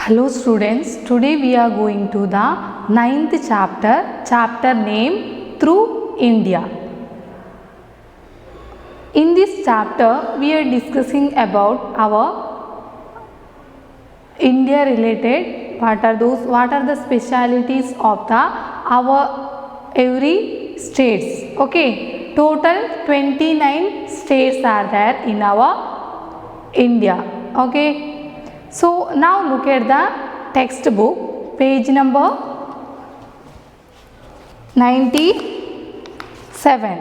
Hello students, today we are going to the 9th chapter name Through India. In this chapter we are discussing about our India related, what are the specialities of our every states. Okay, total 29 states are there in our India. Okay. So now look at the textbook, page number 97.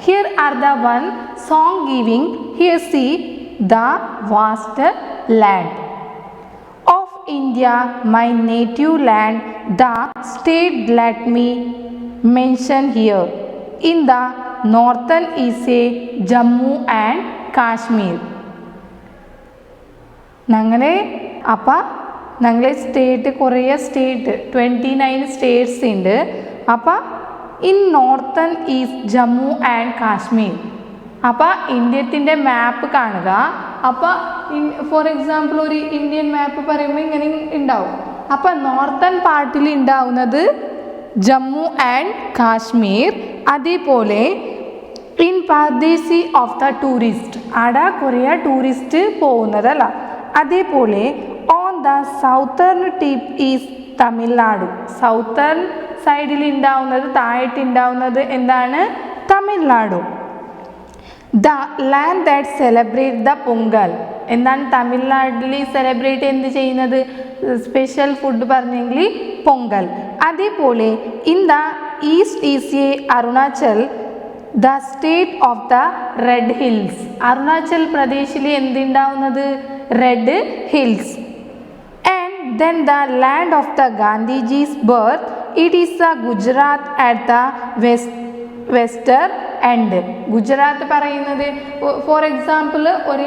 Here are the one song giving. Here see the vast land of India, my native land, the state let me mention here. In the northern is a Jammu and Kashmir. ഞങ്ങളെ അപ്പം ഞങ്ങളെ state കുറേ state 29 States ഉണ്ട്. അപ്പം in northern is Jammu and Kashmir. അപ്പം ഇന്ത്യത്തിൻ്റെ മാപ്പ് കാണുക. അപ്പം for example ഒരു ഇന്ത്യൻ മാപ്പ് പറയുമ്പോൾ ഇങ്ങനെ ഉണ്ടാവും. അപ്പം നോർത്തേൺ പാർട്ടിൽ ഉണ്ടാവുന്നത് ജമ്മു ആൻഡ് കാശ്മീർ. അതേപോലെ in Pardesi of the tourist, അവിടെ കുറേ ടൂറിസ്റ്റ് പോകുന്നതല്ല. അതേപോലെ on the southern tip is Tamil Nadu. Southern സൈഡിൽ ഉണ്ടാവുന്നത് താഴെട്ടുണ്ടാവുന്നത് എന്താണ്? Tamil Nadu. The land that celebrate the Pongal. എന്താണ് തമിഴ്നാട്ടിൽ സെലിബ്രേറ്റ് എന്ത് ചെയ്യുന്നത്? സ്പെഷ്യൽ ഫുഡ് പറഞ്ഞെങ്കിൽ പൊങ്കൽ. അതേപോലെ in the east is a Arunachal, the state of the red hills. Arunachal പ്രദേശിൽ എന്തുണ്ടാവുന്നത്? Red hills. And then the land of the Gandhiji's birth, it is the Gujarat at the western end. Gujarat പറയുന്നത് for example ഒരു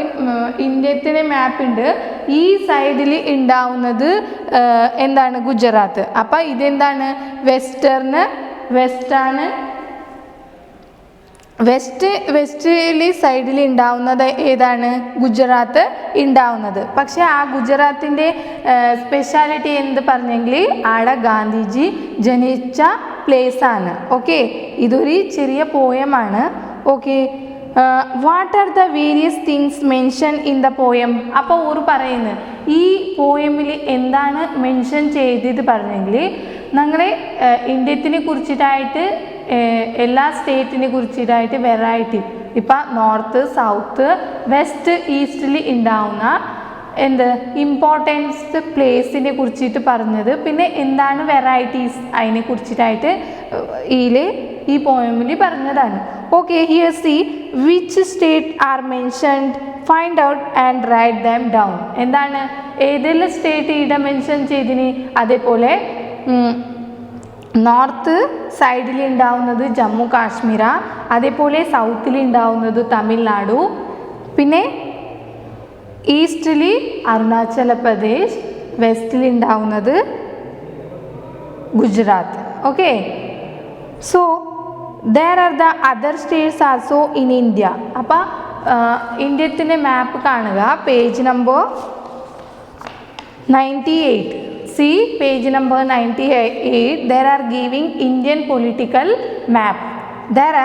ഇന്ത്യത്തിൻ്റെ മാപ്പ് ഉണ്ട്, ഈ സൈഡിൽ ഉണ്ടാവുന്നത് എന്താണ്? ഗുജറാത്ത്. അപ്പം ഇതെന്താണ്? വെസ്റ്റാണ്. വെസ്റ്റിൽ സൈഡിൽ ഉണ്ടാവുന്നത് ഏതാണ്? ഗുജറാത്ത് ഉണ്ടാവുന്നത്. പക്ഷേ ആ ഗുജറാത്തിൻ്റെ സ്പെഷ്യാലിറ്റി എന്ത് പറഞ്ഞെങ്കിൽ ആടെ ഗാന്ധിജി ജനിച്ച പ്ലേസാണ്. ഓക്കെ, ഇതൊരു ചെറിയ പോയമാണ്. Okay, what are the various things mention in the poem. അപ്പോൾ ഓർ പറയുന്നത് ഈ പോയമിൽ എന്താണ് മെൻഷൻ ചെയ്തത് പറഞ്ഞെങ്കിൽ ഞങ്ങളെ ഇന്ത്യത്തിനെ കുറിച്ചിട്ടായിട്ട് എല്ലാ സ്റ്റേറ്റിനെ കുറിച്ചിട്ടായിട്ട് വെറൈറ്റി, ഇപ്പം നോർത്ത് സൗത്ത് വെസ്റ്റ് ഈസ്റ്റിൽ ഉണ്ടാവുന്ന എന്ത് ഇമ്പോർട്ടൻസ് പ്ലേസിനെ കുറിച്ചിട്ട് പറഞ്ഞത്. പിന്നെ എന്താണ് വെറൈറ്റീസ് അതിനെ കുറിച്ചിട്ടായിട്ട് ഈ പോയമിൽ പറഞ്ഞതാണ്. Okay, here see which state R mentioned, find out and write them down. എന്താണ് ഏതെല്ലാം സ്റ്റേറ്റ് ഇവിടെ മെൻഷൻ ചെയ്തിന്? അതേപോലെ നോർത്ത് സൈഡിൽ ഉണ്ടാവുന്നത് ജമ്മു കാശ്മീര, അതേപോലെ സൗത്തിൽ ഉണ്ടാവുന്നത് തമിഴ്നാടു, പിന്നെ ഈസ്റ്റിൽ അരുണാചൽ പ്രദേശ്, വെസ്റ്റിൽ ഉണ്ടാവുന്നത് Gujarat. Okay, so there are the other States also in India. അപ്പം ഇന്ത്യത്തിൻ്റെ മാപ്പ് കാണുക, page number 98. See page number 98. There are giving Indian political map. There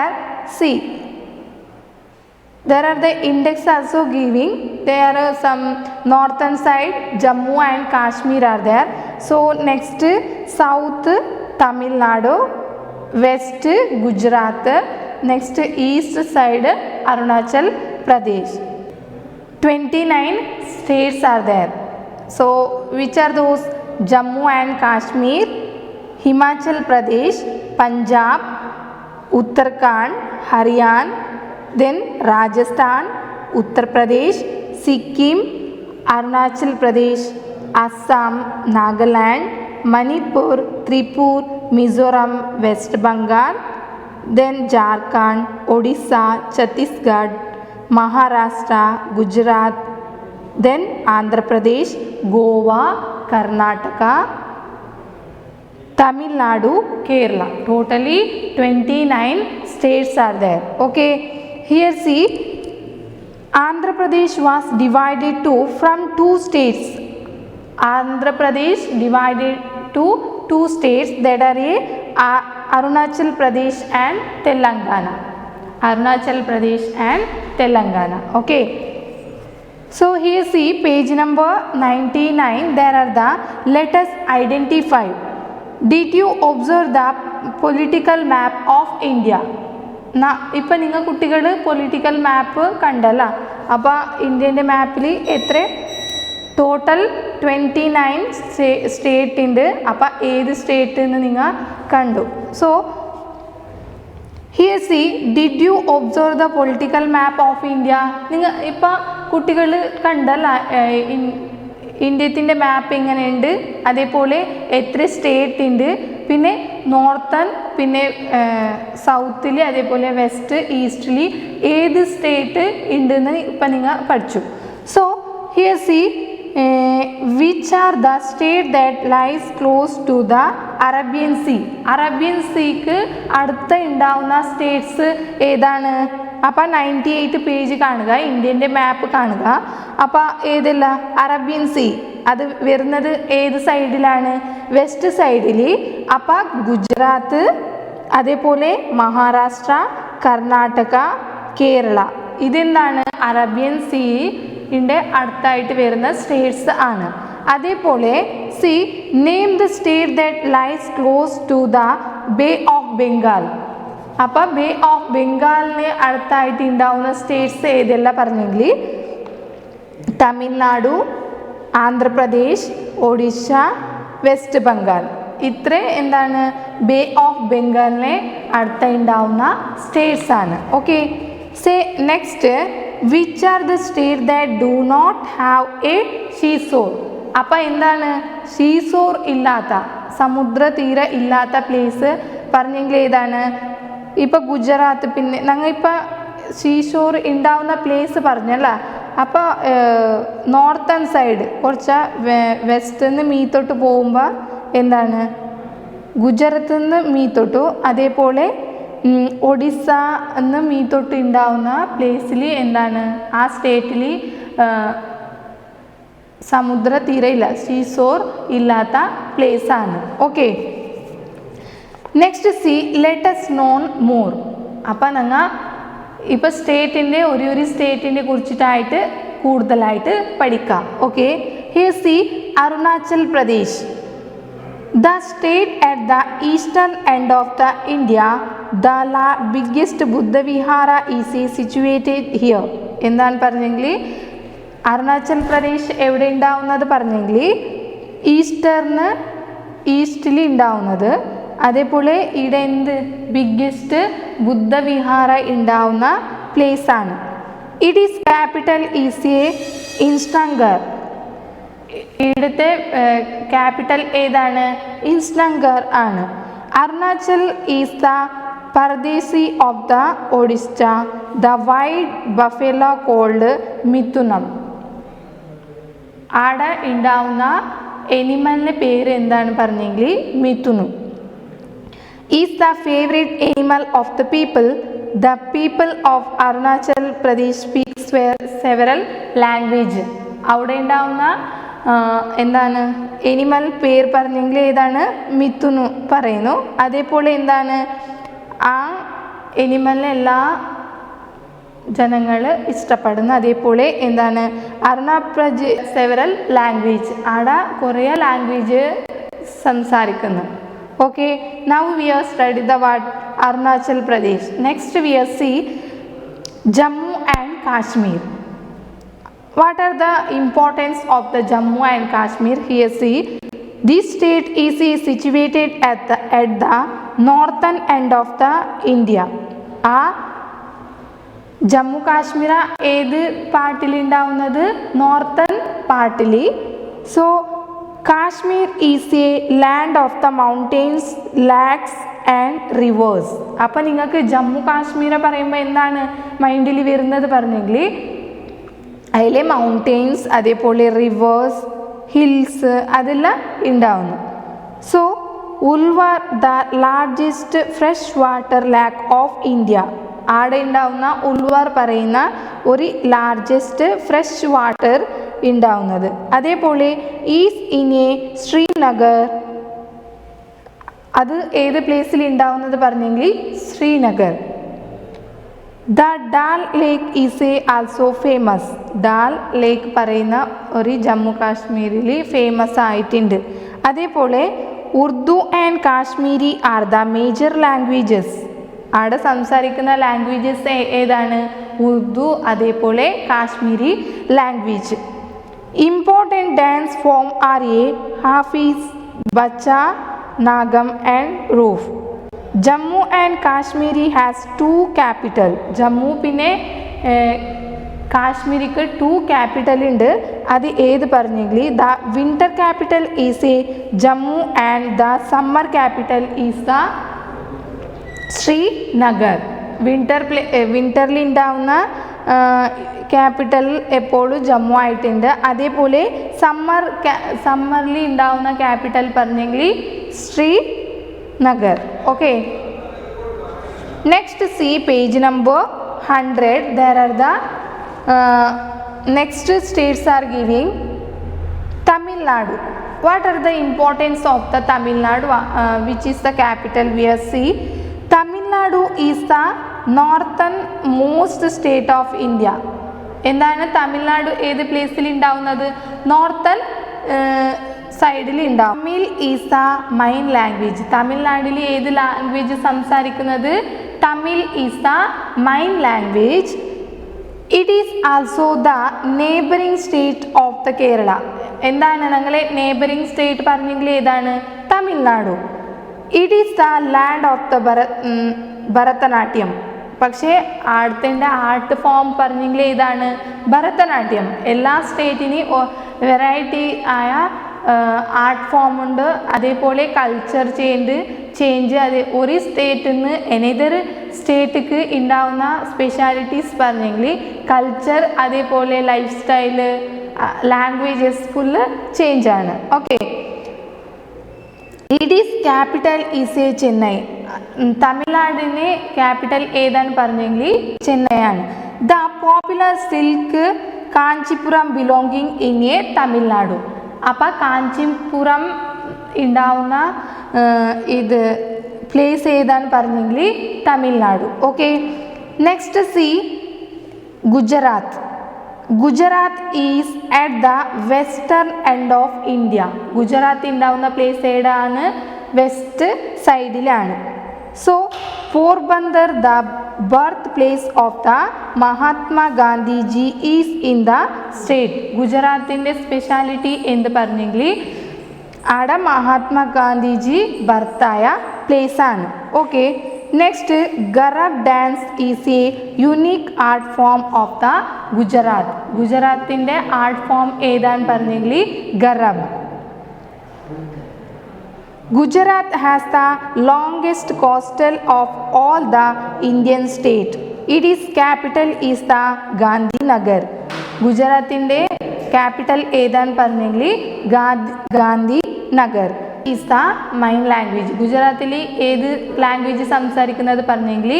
are the index also giving. There are some northern side Jammu and Kashmir are there. So next south Tamil Nadu, west Gujarat, next east side Arunachal Pradesh. 29 states are there. So which are those? Jammu and Kashmir, Himachal Pradesh, Punjab, Uttarakhand, Haryana, then Rajasthan, Uttar Pradesh, Sikkim, Arunachal Pradesh, Assam, Nagaland, Manipur, Tripura, Mizoram, West Bengal, then Jharkhand, Odisha, Chhattisgarh, Maharashtra, Gujarat, then Andhra Pradesh, Goa, Karnataka, Tamil Nadu, Kerala. Totally 29 states are there. Okay, here see Andhra Pradesh was divided from two states, Andhra Pradesh divided to two states that are Arunachal Pradesh and Telangana. Arunachal Pradesh and Telangana. Okay. So here see page number 99. There are the let us identify. Did you observe the political map of India? ഇപ്പം നിങ്ങൾ കുട്ടികൾ political മാപ്പ് കണ്ടല്ല. അപ്പോൾ ഇന്ത്യൻ്റെ മാപ്പിൽ എത്ര total 29 state ഉണ്ട്. അപ്പോൾ ഏത് സ്റ്റേറ്റ് എന്ന് നിങ്ങൾ കണ്ടു. So here C did you observe the political map of India? നിങ്ങൾ ഇപ്പം കുട്ടികൾ കണ്ടല്ല ഇന്ത്യത്തിൻ്റെ മാപ്പ് എങ്ങനെയുണ്ട്, അതേപോലെ എത്ര സ്റ്റേറ്റ് ഉണ്ട്, പിന്നെ നോർത്തൺ, പിന്നെ സൗത്തിൽ, അതേപോലെ വെസ്റ്റ്, ഈസ്റ്റിൽ ഏത് സ്റ്റേറ്റ് ഉണ്ടെന്ന് ഇപ്പം നിങ്ങൾ പഠിച്ചു. So here see which are the state that lies close to the Arabian sea? Arabian സീക്ക് അടുത്ത ഉണ്ടാവുന്ന സ്റ്റേറ്റ്സ് ഏതാണ്? അപ്പോൾ 98 പേജ് കാണുക, ഇന്ത്യൻ്റെ മാപ്പ് കാണുക. അപ്പോൾ ഏതല്ല അറേബ്യൻ സീ അത് വരുന്നത് ഏത് സൈഡിലാണ്? വെസ്റ്റ് സൈഡിൽ. അപ്പോൾ ഗുജറാത്ത്, അതേപോലെ മഹാരാഷ്ട്ര, കർണാടക, കേരള, ഇതെന്താണ് അറേബ്യൻ സീൻ്റെ അടുത്തായിട്ട് വരുന്ന സ്റ്റേറ്റ്സ് ആണ്. അതേപോലെ C name the state that lies close to the Bay of Bengal. അപ്പോൾ ബേ ഓഫ് ബംഗാളിന് അടുത്തായിട്ട് ഉണ്ടാവുന്ന സ്റ്റേറ്റ്സ് ഏതെല്ലാം പറഞ്ഞെങ്കിൽ തമിഴ്നാടു, ആന്ധ്രാപ്രദേശ്, ഒഡീഷ, വെസ്റ്റ് ബംഗാൾ, ഇത്ര എന്താണ് ബേ ഓഫ് ബംഗാളിനെ അടുത്ത ഉണ്ടാവുന്ന സ്റ്റേറ്റ്സ് ആണ്. Okay. Say next which are the state that do not have a seashore? അപ്പം എന്താണ് സീസോർ ഇല്ലാത്ത, സമുദ്രതീര ഇല്ലാത്ത പ്ലേസ് പറഞ്ഞെങ്കിൽ ഏതാണ്? ഇപ്പം ഗുജറാത്ത്, പിന്നെ ഞങ്ങൾ ഇപ്പം സീഷോർ ഉണ്ടാവുന്ന പ്ലേസ് പറഞ്ഞല്ല. അപ്പോൾ നോർത്തൺ സൈഡ് കുറച്ച് വെസ്റ്റിൽ നിന്ന് മീത്തോട്ട് പോകുമ്പോൾ എന്താണ് ഗുജറാത്തിൽ നിന്ന് മീത്തോട്ടു, അതേപോലെ ഒഡീസ എന്ന് മീത്തോട്ട് ഉണ്ടാവുന്ന പ്ലേസിൽ എന്താണ് ആ സ്റ്റേറ്റിൽ സമുദ്ര തീരയില്ല, സീസോർ ഇല്ലാത്ത പ്ലേസാണ്. Okay. Next C let's know more. അപ്പം നിങ്ങൾ ഇപ്പോൾ സ്റ്റേറ്റിൻ്റെ ഒരു സ്റ്റേറ്റിനെ കുറിച്ചിട്ടായിട്ട് കൂടുതലായിട്ട് പഠിക്കാം. Okay. Here C Arunachal Pradesh, the state at the eastern end of the India, the biggest ബുദ്ധവിഹാര ഈസ് സിറ്റുവേറ്റഡ് ഹിയർ. എന്താണ് പറഞ്ഞെങ്കിൽ അരുണാചൽ പ്രദേശ് എവിടെ ഉണ്ടാവുന്നത് പറഞ്ഞെങ്കിൽ ഈസ്റ്റിൽ ഉണ്ടാവുന്നത്, അതേപോലെ ഇവിടെ എന്ത് ബിഗ്ഗസ്റ്റ് ബുദ്ധവിഹാര ഉണ്ടാവുന്ന പ്ലേസാണ്. It is capital is a Itanagar. ഇവിടുത്തെ ക്യാപിറ്റൽ ഏതാണ്? ഇൻസ്റ്റംഗർ ആണ്. അരുണാചൽ ഈസ് ദ പർദേശി of the Odisha, the white buffalo called മിഥുനം. ആടെ ഉണ്ടാവുന്ന എനിമലിൻ്റെ പേര് എന്താണ് പറഞ്ഞെങ്കിൽ mithun. Is the favourite animal of the people. The people of Arunachal Pradesh speaks several language. അവിടെ ഉണ്ടാവുന്ന എന്താണ് എനിമൽ പേര് പറഞ്ഞെങ്കിൽ ഏതാണ്? മിഥുനു പറയുന്നു. അതേപോലെ എന്താണ് ആ എനിമലിനെ എല്ലാ ജനങ്ങൾ ഇഷ്ടപ്പെടുന്നു. അതേപോലെ എന്താണ് അരുണാചൽ സെവറൽ ലാംഗ്വേജ്, അവിടെ കുറേ ലാംഗ്വേജ് സംസാരിക്കുന്നു. Okay, now we have studied the word Arunachal Pradesh. Next we have see Jammu and Kashmir. What are the importance of the Jammu and Kashmir? Here see this state is situated at the northern end of the India. Jammu Kashmir ഏത് പാർട്ടിൽ ഉണ്ടാവുന്നത്? Northern പാർട്ടിൽ. So Kashmir is A land of the mountains, lakhs and reverse. അപ്പം നിങ്ങൾക്ക് ജമ്മു കാശ്മീർ പറയുമ്പോൾ എന്താണ് മൈൻഡിൽ വരുന്നത് പറഞ്ഞെങ്കിൽ അതിലെ മൗണ്ടെയിൻസ്, അതേപോലെ റിവേഴ്സ്, ഹിൽസ് അതെല്ലാം ഉണ്ടാവുന്നു. So Wular the largest fresh water lake of India. ആടെ ഉണ്ടാവുന്ന ഉൽവാർ പറയുന്ന ഒരു ലാർജസ്റ്റ് ഫ്രഷ് വാട്ടർ ഉണ്ടാവുന്നത്. അതേപോലെ ഈസ് ഇൻ എ ശ്രീനഗർ, അത് ഏത് പ്ലേസിൽ ഉണ്ടാവുന്നത് പറഞ്ഞെങ്കിൽ Srinagar. The Dal lake is a also famous, Dal lake പറയുന്ന ഒരു ജമ്മു കാശ്മീരിൽ ഫേമസ് ആയിട്ടുണ്ട്. അതേപോലെ Urdu and Kashmiri are the major languages, അവിടെ സംസാരിക്കുന്ന ലാംഗ്വേജസ് ഏതാണ്? ഉറുദു അതേപോലെ Kashmiri language. Important dance form are a Hafiza, Bacha, Nagma and Rouf. Jammu and Kashmiri has 2 capital, Jammu പിന്നെ കാശ്മീരിക്ക് 2 ക്യാപിറ്റൽ ഉണ്ട്. അത് ഏത് പറഞ്ഞെങ്കിൽ the winter capital is a Jammu and the summer capital is the Srinagar. വിൻ്ററിൽ ഉണ്ടാവുന്ന ക്യാപിറ്റൽ എപ്പോഴും ജമ്മു ആയിട്ടുണ്ട്. അതേപോലെ സമ്മറിൽ ഉണ്ടാവുന്ന ക്യാപിറ്റൽ പറഞ്ഞെങ്കിൽ Srinagar. Okay, next C page number 100. there are the next states are giving Tamil Nadu. What are the importance of the Tamil Nadu, which is the capital we are see? Tamil Nadu is the northern most state of India. എന്താണ് തമിഴ്നാട് ഏത് പ്ലേസിൽ ഉണ്ടാവുന്നത്? Northern സൈഡിൽ ഉണ്ടാവും. Tamil is the main language, തമിഴ്നാട്ടിൽ ഏത് language സംസാരിക്കുന്നത്? Tamil is the main language. It is also the neighbouring state of the Kerala. എന്താണ് ഞങ്ങളെ നെയ്ബറിംഗ് സ്റ്റേറ്റ് പറഞ്ഞെങ്കിൽ ഏതാണ്? Tamil Nadu. It is the land of the Bharatanatyam. പക്ഷേ ആടത്തിൻ്റെ ആർട്ട് ഫോം പറഞ്ഞെങ്കിൽ ഏതാണ്? ഭരതനാട്യം. എല്ലാ സ്റ്റേറ്റിന് വെറൈറ്റി ആയ ആർട്ട് ഫോം ഉണ്ട്. അതേപോലെ കൾച്ചർ ചേഞ്ച് അത് ഒരു സ്റ്റേറ്റിൽ നിന്ന് അനദർ സ്റ്റേറ്റിക്ക് ഉണ്ടാവുന്ന സ്പെഷ്യാലിറ്റീസ് പറഞ്ഞെങ്കിൽ കൾച്ചർ അതേപോലെ life style languages full change ആണ്. Okay, it is capital is a Chennai. തമിഴ്നാടിന് ക്യാപിറ്റൽ ഏതാണ് പറഞ്ഞെങ്കിൽ ചെന്നൈ ആണ്. The popular silk Kanchipuram belonging in a Tamil Nadu. അപ്പം കാഞ്ചിപുരം ഉണ്ടാവുന്ന ഇത് പ്ലേസ് ഏതാണ് പറഞ്ഞെങ്കിൽ Tamil Nadu. Okay, next see Gujarat. Gujarat is at the western end of India. Gujarat ഉണ്ടാവുന്ന പ്ലേസ് ഏതാണ്? വെസ്റ്റ് സൈഡിലാണ്. So Porbandar the birth place of the Mahatma Gandhiji is in the state. ഗുജറാത്തിൻ്റെ speciality എന്ത് പറഞ്ഞെങ്കിൽ അവിടെ മഹാത്മാ ഗാന്ധിജി ബർത്തായ പ്ലേസാണ്. Okay, next Garba dance is a unique art form of the Gujarat. ഗുജറാത്തിൻ്റെ art form ഏതാണ് പറഞ്ഞെങ്കിൽ Garba. Gujarat has the longest coastal of all the Indian state. Its capital is the Gandhinagar. ഗുജറാത്തിൻ്റെ capital ഏതാണ് പറഞ്ഞെങ്കിൽ Gandhinagar. Is the main language. ഗുജറാത്തിൽ ഏത് language സംസാരിക്കുന്നത് പറഞ്ഞെങ്കിൽ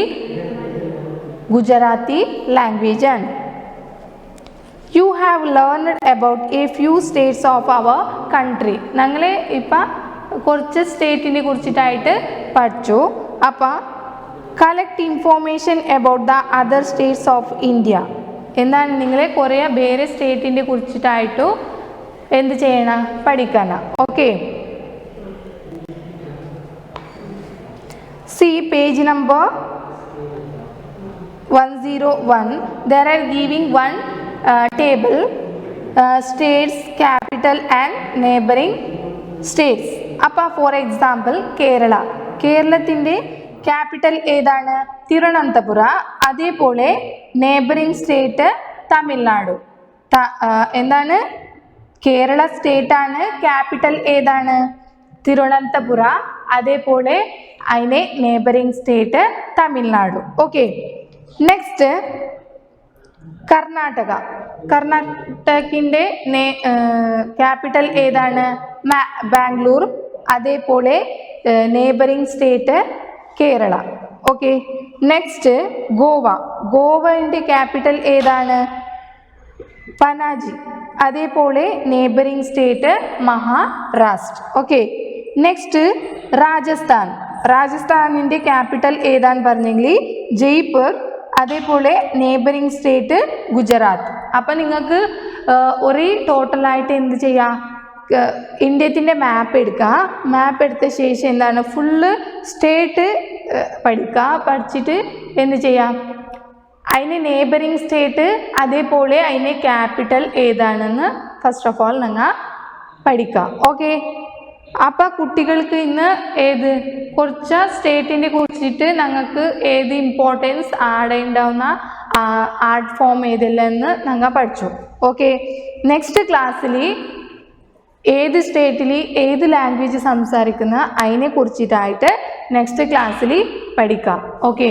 ഗുജറാത്തി ലാംഗ്വേജ് ആണ്. You have learned about a few states of our country. ഞങ്ങൾ ഇപ്പം കുറച്ച് സ്റ്റേറ്റിനെ കുറിച്ചിട്ടായിട്ട് പഠിച്ചു. അപ്പം collect information about the other states of India. എന്താണ് നിങ്ങൾ കുറേ വേറെ സ്റ്റേറ്റിനെ കുറിച്ചിട്ടായിട്ടു എന്ത് ചെയ്യണം? പഠിക്കണം. Okay, see page number 101. There are giving one table states, capital and neighboring states. അപ്പം ഫോർ എക്സാമ്പിൾ കേരള. കേരളത്തിൻ്റെ ക്യാപിറ്റൽ ഏതാണ്? തിരുവനന്തപുര. അതേപോലെ നെയ്ബറിംഗ് സ്റ്റേറ്റ് തമിഴ്നാടു. എന്താണ്? കേരള സ്റ്റേറ്റാണ്. ക്യാപിറ്റൽ ഏതാണ്? തിരുവനന്തപുര. അതേപോലെ അതിനെ neighbouring state Tamil Nadu. Okay, next Karnataka. കർണാടകത്തിൻ്റെ ക്യാപിറ്റൽ ഏതാണ്? ബാംഗ്ലൂർ. അതേപോലെ neighbouring state Kerala. Okay, next Goa. ഗോവയുടെ ക്യാപിറ്റൽ ഏതാണ്? പനാജി. അതേപോലെ neighbouring state Maharashtra. Okay, next Rajasthan. രാജസ്ഥാനിൻ്റെ ക്യാപിറ്റൽ ഏതാന്ന് പറഞ്ഞെങ്കിൽ ജയ്പൂർ. അതേപോലെ നെയ്ബറിംഗ് സ്റ്റേറ്റ് ഗുജറാത്ത്. അപ്പം നിങ്ങൾക്ക് ഒരേ ടോട്ടലായിട്ട് എന്ത് ചെയ്യാം, ഇന്ത്യത്തിൻ്റെ മാപ്പ് എടുക്കുക. മാപ്പ് എടുത്ത ശേഷം എന്താണ് ഫുള്ള് സ്റ്റേറ്റ് പഠിക്കുക. പഠിച്ചിട്ട് എന്ത് ചെയ്യാം, അതിന് നെയ്ബറിംഗ് സ്റ്റേറ്റ് അതേപോലെ അതിന് ക്യാപിറ്റൽ ഏതാണെന്ന് ഫസ്റ്റ് ഓഫ് ഓൾ നിങ്ങൾ പഠിക്കുക. ഓക്കെ, അപ്പം കുട്ടികൾക്ക് ഇന്ന് കുറച്ച് സ്റ്റേറ്റിനെ കുറിച്ചിട്ട് ഞങ്ങൾക്ക് ഏത് ഇമ്പോർട്ടൻസ് ആഡ് ഉണ്ടാവുന്ന ആർട്ട് ഫോം ഏതെല്ലാമെന്ന് ഞങ്ങൾ പഠിച്ചു. ഓക്കെ, നെക്സ്റ്റ് ക്ലാസ്സിൽ ഏത് സ്റ്റേറ്റിൽ ഏത് ലാംഗ്വേജ് സംസാരിക്കുന്ന അതിനെ കുറിച്ചിട്ടായിട്ട് നെക്സ്റ്റ് ക്ലാസ്സിൽ പഠിക്കാം. ഓക്കെ.